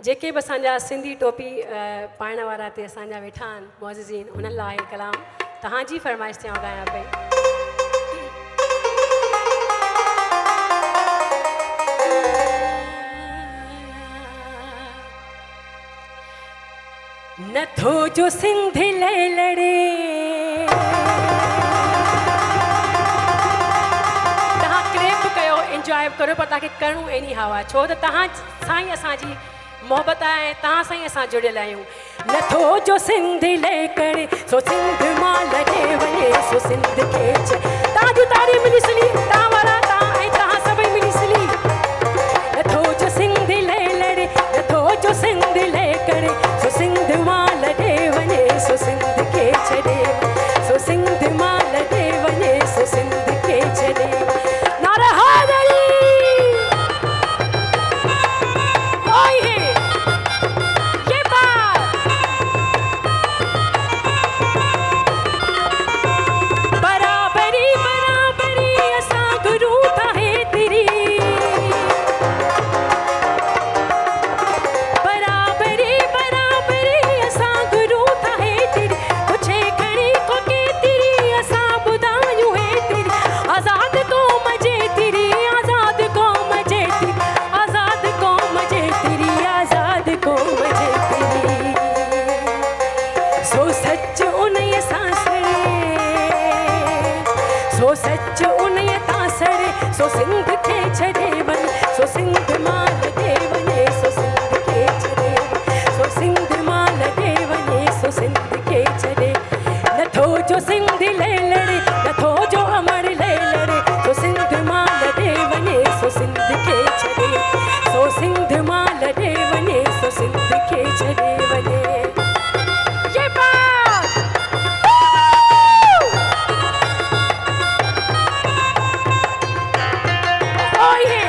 जेके बि असांजा सिंधी टोपी पाइण वारा हिते असांजा वेठा आहिनि मुअज़्ज़िज़ीन उन्हनि लाइ कलाम तव्हांजी फरमाइश ते ॻायां पई। नथो जो सिंध ले लड़े तव्हां क्लेप कयो एंजॉय करो पर तव्हांखे करिणो एनी हवा छो त तव्हां सां ई असांजी मोहब्बत आहे तव्हां सां ई असां जुड़ियल आहियूं। नथो जो सिंध ले करे सो सिंध मां लॾे वञे सो सिंध खे तव्हांजी ताड़ी मिली सली तव्हां वारा तव्हां ऐं तव्हां सभई मिली सली। नथो जो सिंध ले लड़े नथो जो सिंध ले करे सो सिंध मां लॾे वञे सो सिंध खे छॾे सो सिंध मां लॾे वञे सो सिंध खे छॾे नारा हैदरी ओए ये बात बराबरी बराबरी असां गुरू ठाहे तेरी बराबरी बराबरी असां गुरू ठाहे तेरी पुछे खणी को के तेरी असां ॿुधायूं हे तेरी आज़ाद क़ौम जे तेरी आज़ाद क़ौम जे तेरी आज़ाद क़ौम जे तेरी आज़ाद क़ौम जे तेरी सो सच उन सां सड़े सो सच उन तां सड़े सो सिंध खे छॾे वञे सो सिंध मां लॾे वञे सो सिंध खे छॾे सो सिंध मां लॾे वञे सो सिंध खे छॾे नथो जो सिंध ले लड़े नथो जो अमर ले लड़े सो सिंध मां लॾे वञे सो सिंध खे छॾे सो सिंध मां लॾे वञे सो सिंध खे छॾे वञे ये बात ओए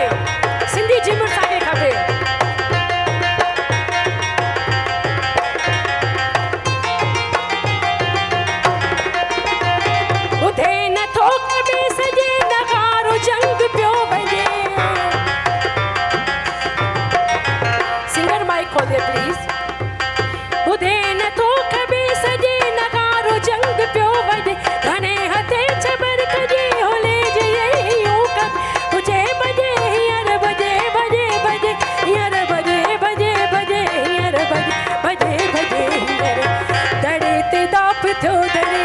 सिंधी जिमर साके खपे ॿुधे नथो कॾहिं सॼे नगारो जंग पियो वञे सिंगर माइक खोल दे प्लीज ॿुधे नथो कॾहिं सॼे नगारो जंग पियो वञे घणे हथे छबर कजे होले जे यूं कर हुजे बजे हींअर बजे बजे बजे हींअर बजे बजे बजे हींअर बजे बजे बजे हींअर दड़े ते दाप थियो दड़े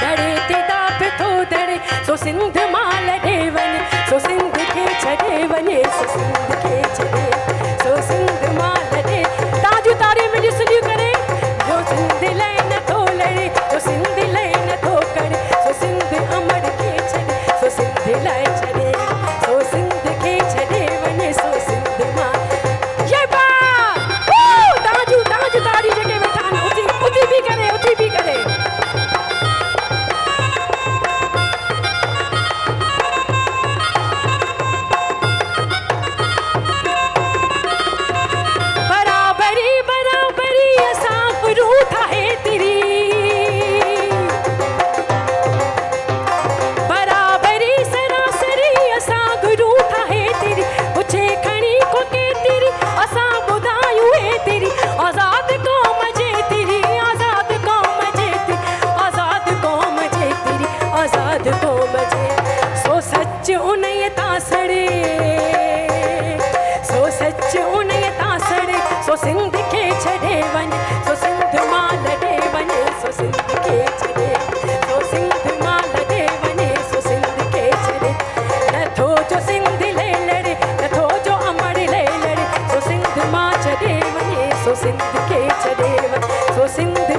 दड़े ते दाप थियो दड़े सो सिंध मां लॾे वञे सो सिंध खे छॾे वञे सो सिंध खे छॾे सो सिंध मां लॾे तव्हांजूं ताड़ियूं मिली सॼियूं करे जो सिंध लाइ नथो लड़े जो सिंध लाइ नथो करे सो सिंध अमर खे छॾे सो सिंध लाइ छॾे सो सिंध खे छॾे वञे सो सिंध मां ये बात तव्हांजूं ताड़ियूं जेके वेठा आहिनि उथी बि करे उथी बि करे बराबरी बराबरी असां गुरू ठाहे तेरी बराबरी सरासरी असां गुरू ठाहे तेरी पुछे खणी को के तेरी असां ॿुधायूं हे तेरी आज़ाद क़ौम जे तेरी आज़ाद क़ौम जे तेरी आज़ाद क़ौम जे तेरी आज़ाद क़ौम जे सो सच उन तां सड़े सो सच उन तां सड़े सो सिंध खे छॾे वञे सो सिंध मां लॾे वञे सो सिंध खे छॾे सो सिंध मां लॾे वञे सो सिंध खे छॾे नथो जो सिंध ले लड़े नथो जो अमर ले लड़े सो सिंध मां छॾे वञे सो सिंध खे छॾे वञे सो सिंध